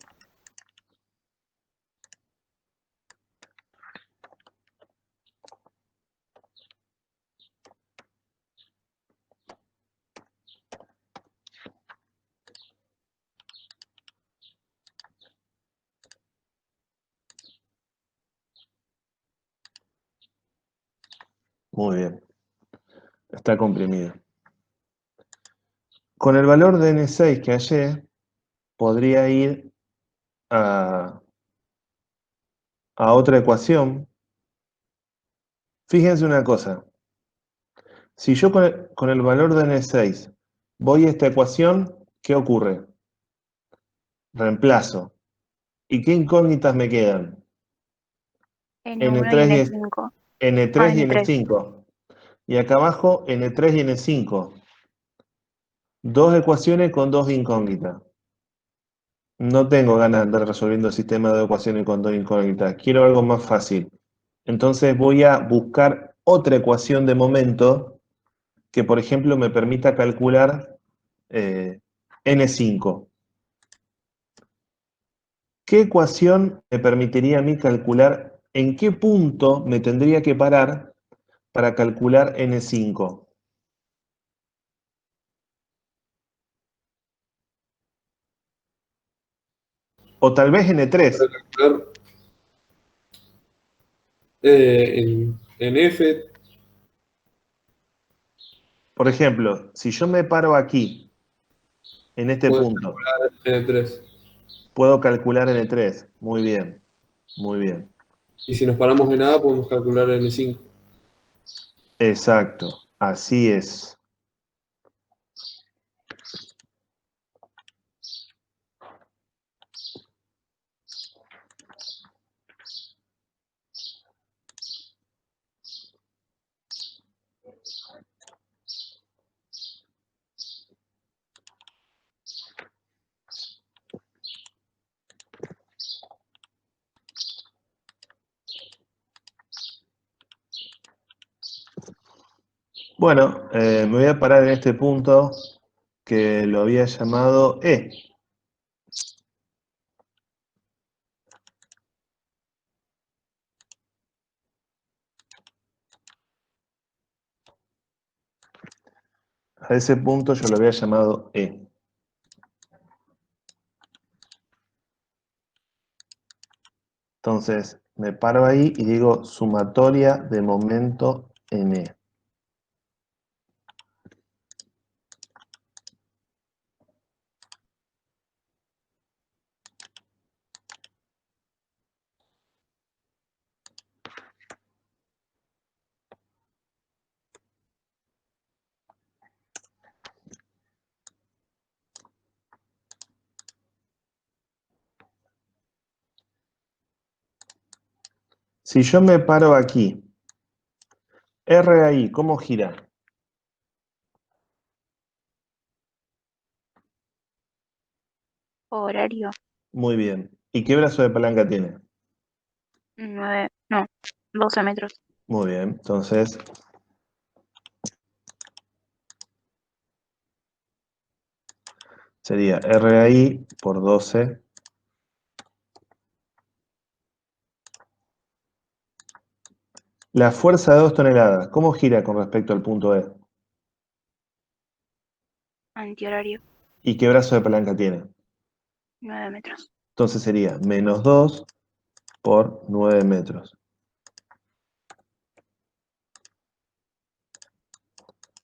Muy bien, está comprimido. Con el valor de N6 que hallé, podría ir a otra ecuación. Fíjense una cosa, si yo con el valor de N6 voy a esta ecuación, ¿qué ocurre? Reemplazo. ¿Y qué incógnitas me quedan? N1 y N3 N5. y, N3 y N3. N5. Y acá abajo N3 y N5. Dos ecuaciones con dos incógnitas. No tengo ganas de andar resolviendo el sistema de ecuaciones con dos incógnitas. Quiero algo más fácil. Entonces voy a buscar otra ecuación de momento que, por ejemplo, me permita calcular N5. ¿Qué ecuación me permitiría a mí calcular en qué punto me tendría que parar para calcular N5? O tal vez N3. Para calcular en F, Por ejemplo, si yo me paro aquí, en este puedes punto, calcular N3. puedo calcular N3. Muy bien, muy bien. Y si nos paramos en A, podemos calcular N5. Exacto, así es. Bueno, me voy a parar en este punto que lo había llamado E. A ese punto yo lo había llamado E. Entonces, me paro ahí y digo sumatoria de momento en E. Si yo me paro aquí, R ahí, ¿cómo gira? Horario, Muy bien. ¿Y qué brazo de palanca tiene? 9, no, 12 metros. Muy bien. Entonces, sería R ahí por 12. La fuerza de 2 toneladas, ¿cómo gira con respecto al punto E? Antihorario, ¿Y qué brazo de palanca tiene? 9 metros. Entonces sería menos 2 por 9 metros.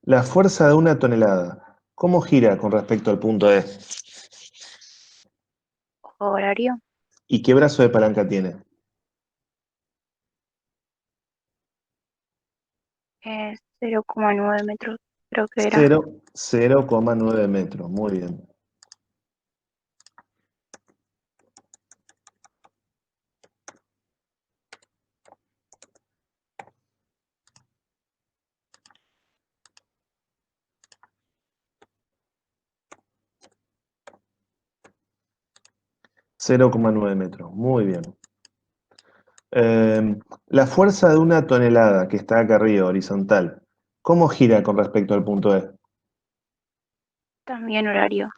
La fuerza de 1 tonelada, ¿cómo gira con respecto al punto E? Horario, ¿Y qué brazo de palanca tiene? 0,9 metros, creo que era. 0,9 metros. Muy bien. Cero coma nueve metros. Muy bien. La fuerza de 1 tonelada que está acá arriba, horizontal, ¿cómo gira con respecto al punto E? También horario,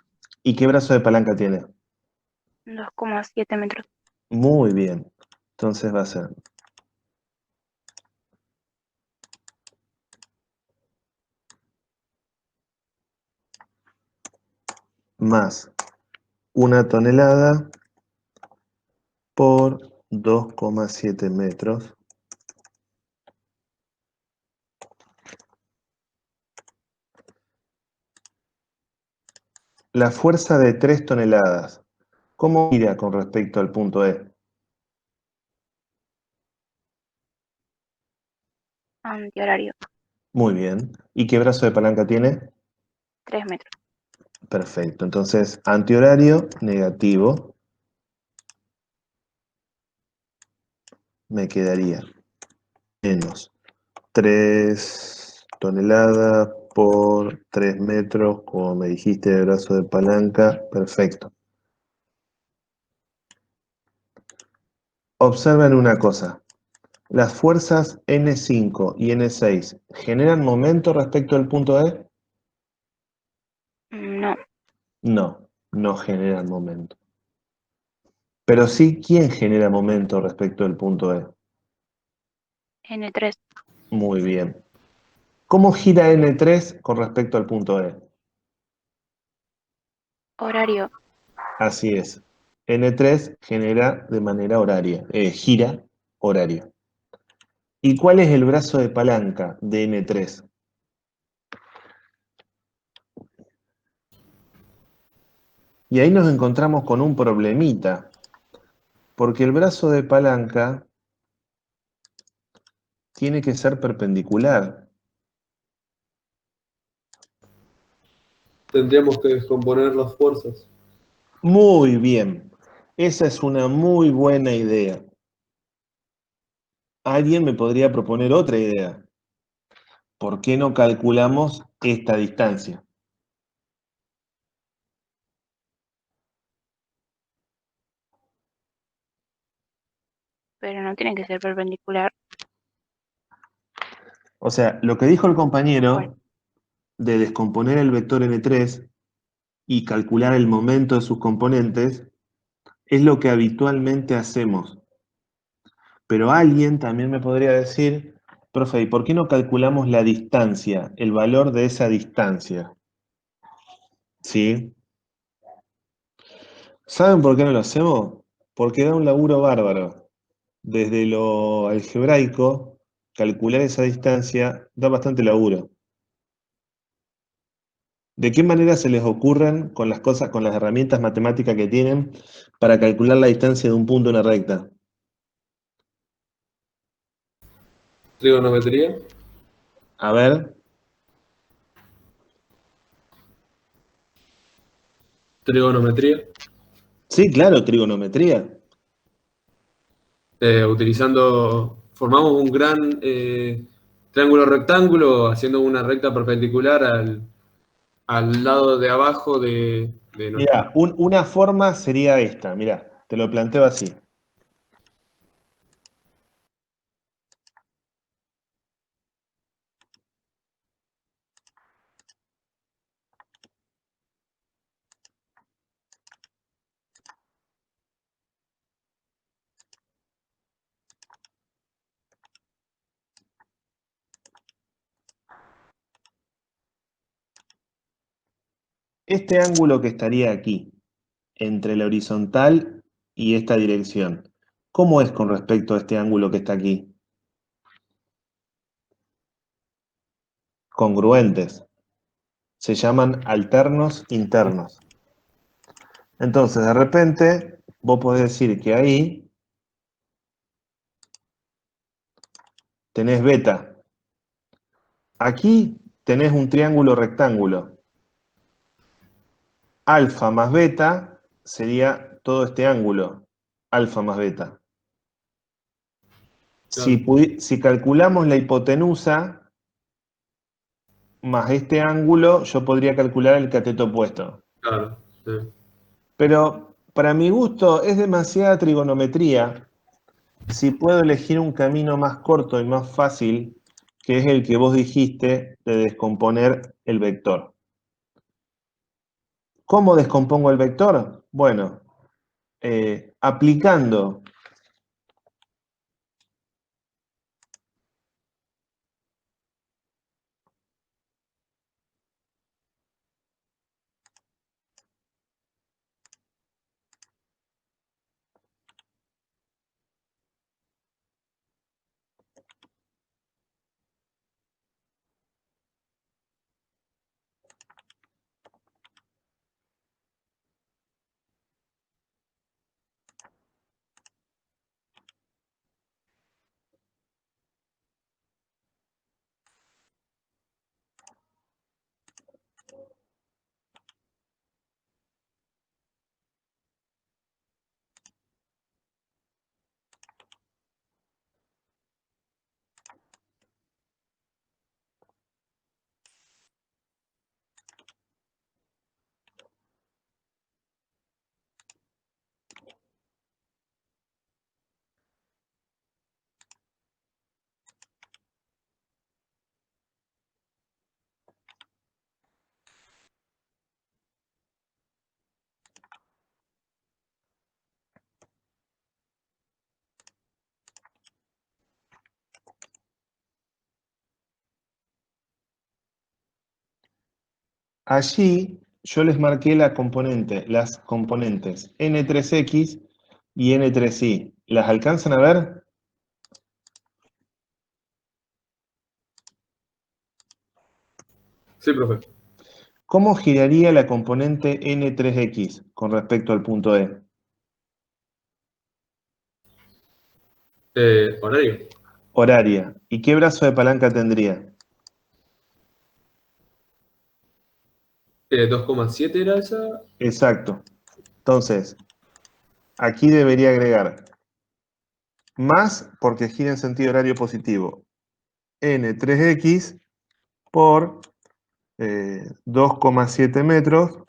¿Y qué brazo de palanca tiene? 2,7 metros. Muy bien. Entonces va a ser más 1 tonelada por 2,7 metros. La fuerza de 3 toneladas, ¿cómo gira con respecto al punto E? Antihorario, Muy bien. ¿Y qué brazo de palanca tiene? 3 metros. Perfecto. Entonces, antihorario, negativo, me quedaría menos 3 toneladas por 3 metros, como me dijiste, de brazo de palanca. Perfecto. Observen una cosa. ¿Las fuerzas N5 y N6 generan momento respecto al punto E? No, No, no generan momento. Pero sí, ¿quién genera momento respecto al punto E? N3, Muy bien. ¿Cómo gira N3 con respecto al punto E? horario, Así es. N3 genera de manera horaria, gira horario. ¿Y cuál es el brazo de palanca de N3? Y ahí nos encontramos con un problemita, porque el brazo de palanca tiene que ser perpendicular. Tendríamos que descomponer las fuerzas. Muy bien. Esa es una muy buena idea. Alguien me podría proponer otra idea. ¿Por qué no calculamos esta distancia? pero no tiene que ser perpendicular. O sea, lo que dijo el Bueno, compañero de descomponer el vector n3 y calcular el momento de sus componentes es lo que habitualmente hacemos. Pero alguien también me podría decir, profe, ¿y por qué no calculamos la distancia, el valor de esa distancia? ¿Sí? ¿Saben por qué no lo hacemos? Porque da un laburo bárbaro. Desde lo algebraico, calcular esa distancia da bastante laburo. ¿De qué manera se les ocurren con las cosas, con las herramientas matemáticas que tienen para calcular la distancia de un punto en una recta? Trigonometría. A ver, Trigonometría. sí, claro, trigonometría. Formamos un gran triángulo rectángulo haciendo una recta perpendicular al lado de abajo de nuestro. Mira, una forma sería esta, mira, te lo planteo así. Este ángulo que estaría aquí, entre la horizontal y esta dirección, ¿cómo es con respecto a este ángulo que está aquí? Congruentes. Se llaman alternos internos. Entonces, de repente, vos podés decir que ahí tenés beta. Aquí tenés un triángulo rectángulo. Alfa más beta sería todo este ángulo. Alfa más beta. Claro, Si calculamos la hipotenusa más este ángulo, yo podría calcular el cateto opuesto. claro. Sí. Pero para mi gusto es demasiada trigonometría si puedo elegir un camino más corto y más fácil, que es el que vos dijiste de descomponer el vector. ¿Cómo descompongo el vector? Bueno, aplicando allí, yo les marqué las componentes n3x y n3y. ¿Las alcanzan a ver? Sí, profe. ¿Cómo giraría la componente n3x con respecto al punto E? Horario. Horaria. ¿Y qué brazo de palanca tendría? 2,7 era esa. Exacto. Entonces, aquí debería agregar más porque gira en sentido horario positivo. N3x por 2,7 metros.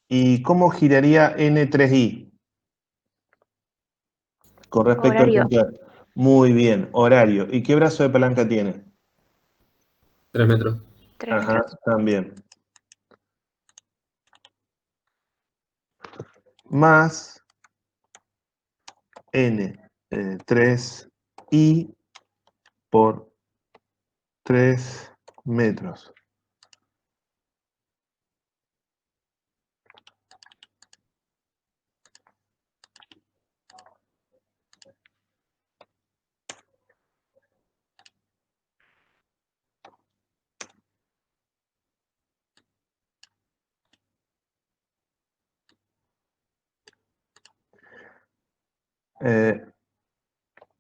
¿Y cómo giraría N3y con respecto al horario. punto E? Muy bien, horario. ¿Y qué brazo de palanca tiene? 3 metros. 3 Ajá, metros. también. Más N3I por 3 metros.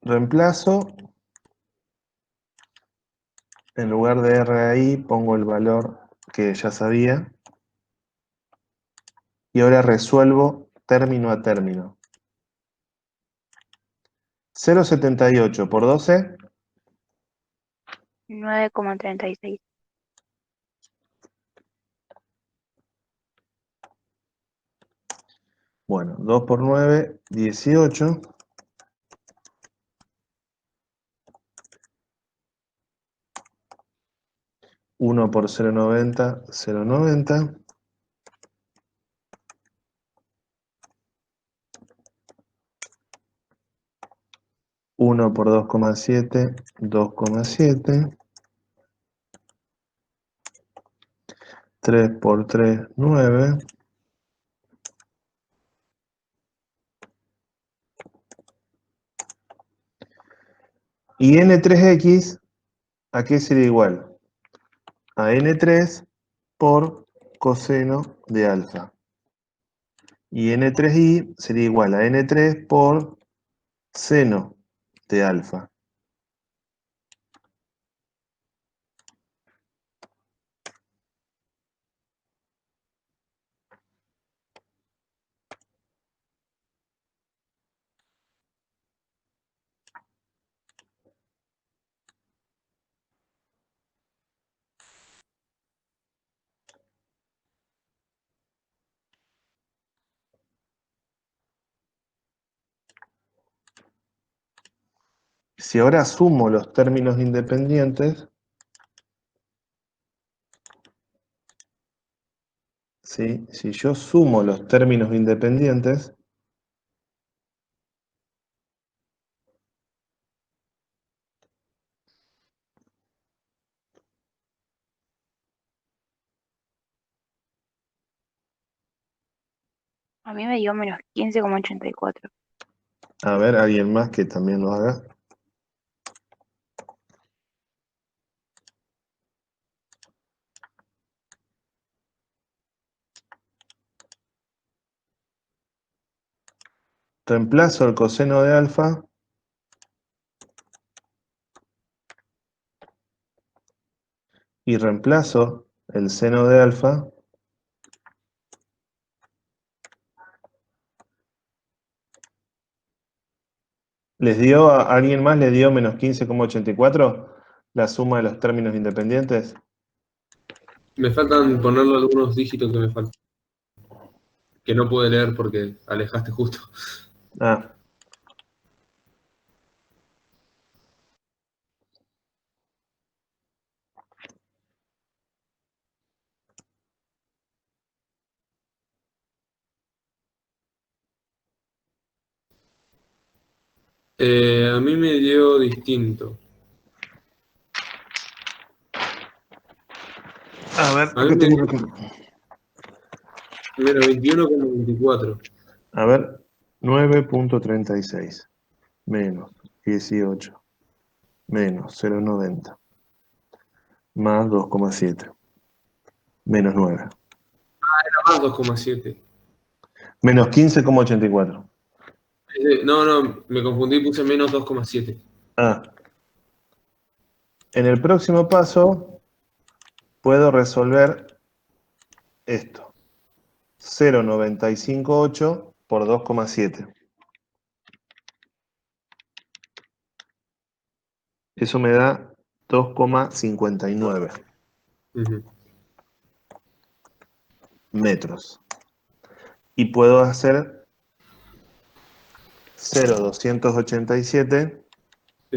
Reemplazo, en lugar de R ahí, pongo el valor que ya sabía. Y ahora resuelvo término a término. 0,78 por 12, 9,36. bueno, 2 por 9, 18. 1 por 0,90, 0,90. 1 por 2,7, 2,7. 3 por 3, 9. Y N3X, ¿a qué sería igual? A N3 por coseno de alfa. Y N3I sería igual a N3 por seno de alfa. Si ahora sumo los términos independientes, ¿sí? Si yo sumo los términos independientes, A mí me dio menos 15,84. a ver, alguien más que también lo haga. Reemplazo el coseno de alfa y reemplazo el seno de alfa. ¿Les dio a alguien más? ¿Le dio menos 15,84? La suma de los términos independientes. Me faltan ponerle algunos dígitos que me faltan. Que no pude leer porque alejaste justo. Ah, A mí me dio distinto. a ver, A mí acá me tengo dio una menos 21,24. A ver, 9,36 menos 18 menos 0,90 más 2,7 menos 9 Más 2,7. menos 15,84. No, no, me confundí y puse menos 2,7. Ah, en el próximo paso puedo resolver esto. 0,958 por 2,7. Eso me da 2,59 Ujú. metros. Y puedo hacer 0,287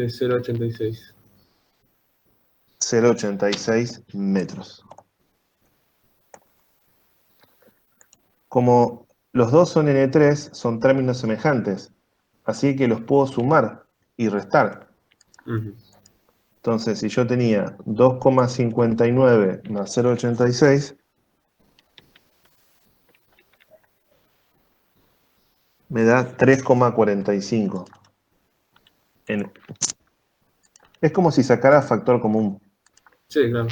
de 0,86. 0,86 metros. Como los dos son N3, son términos semejantes, así que los puedo sumar y restar. Ujú. Entonces, si yo tenía 2,59 más 0,86, me da 3,45. Es como si sacara factor común. Sí, claro.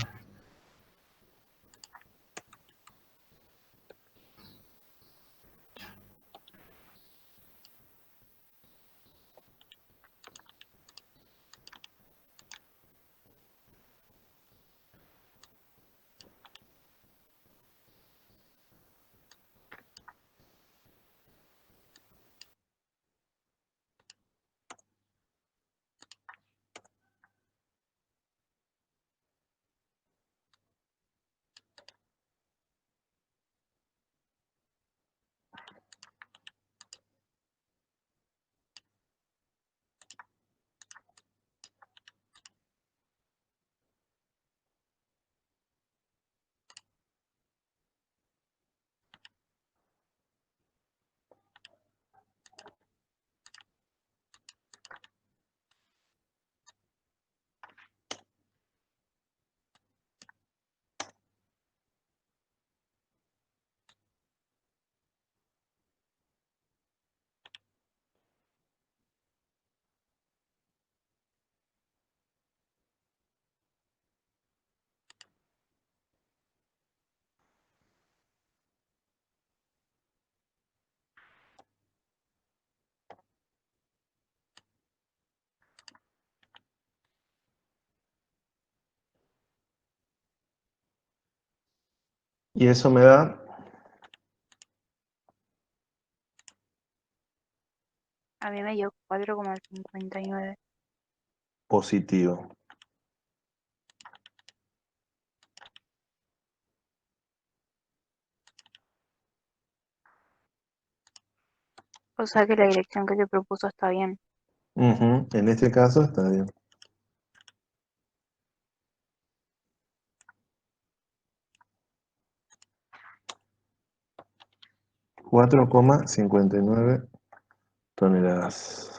Y eso me da A mí me dio 4,59. positivo. O sea que la dirección que se propuso está bien. En este caso está bien. 4,59 toneladas.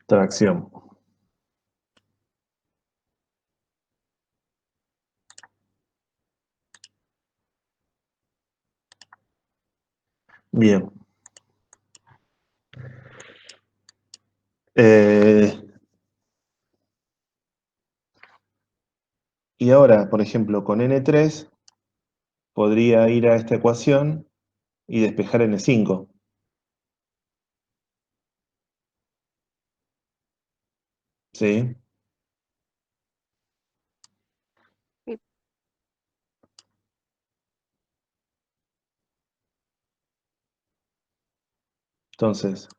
Tracción. Bien. Y ahora, por ejemplo, con N3 podría ir a esta ecuación y despejar N5. ¿Sí? Sí. Entonces,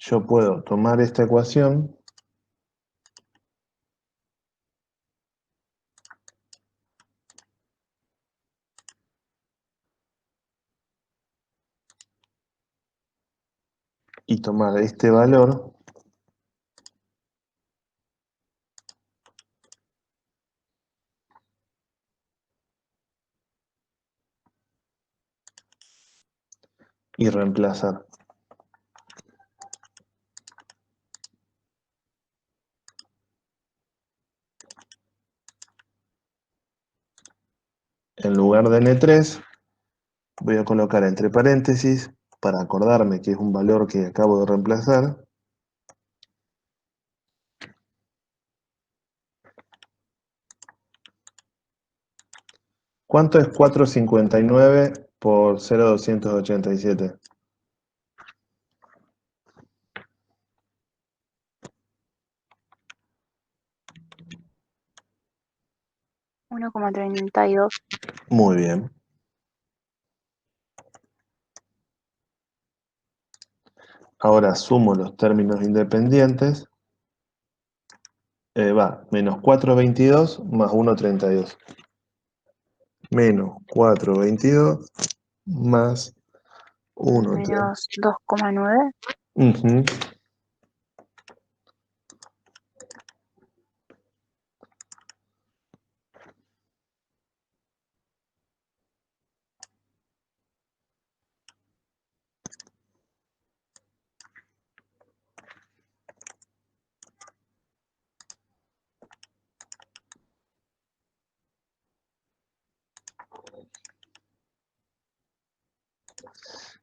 yo puedo tomar esta ecuación y tomar este valor y reemplazar. En lugar de N3 voy a colocar entre paréntesis, para acordarme que es un valor que acabo de reemplazar, ¿cuánto es 459 por 0,287? 1,32. Muy bien. Ahora sumo los términos independientes. Va, menos 4,22 más 1,32. Menos 4,22 más 1,32. Menos 2,9. Ujú.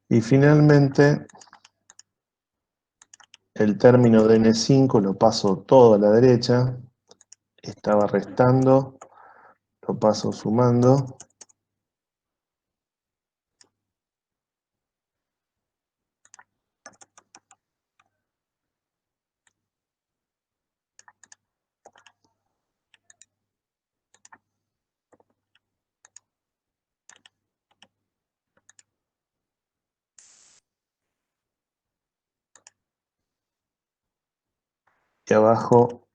Y finalmente, el término de N5 lo paso todo a la derecha. Estaba restando, lo paso sumando. Y abajo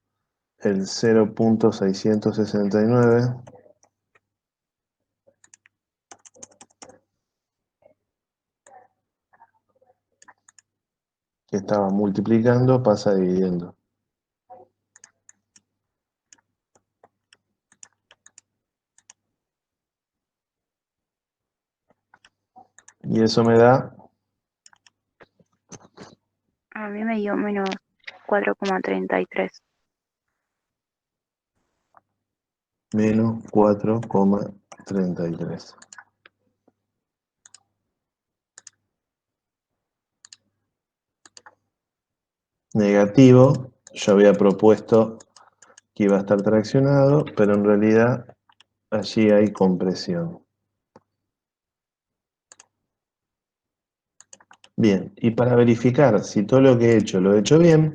el 0,669, que estaba multiplicando, pasa dividiendo. Y eso me da A mí me dio menos 4,33. menos 4,33. Negativo, yo había propuesto que iba a estar traccionado, pero en realidad allí hay compresión. Bien, y para verificar si todo lo que he hecho lo he hecho bien,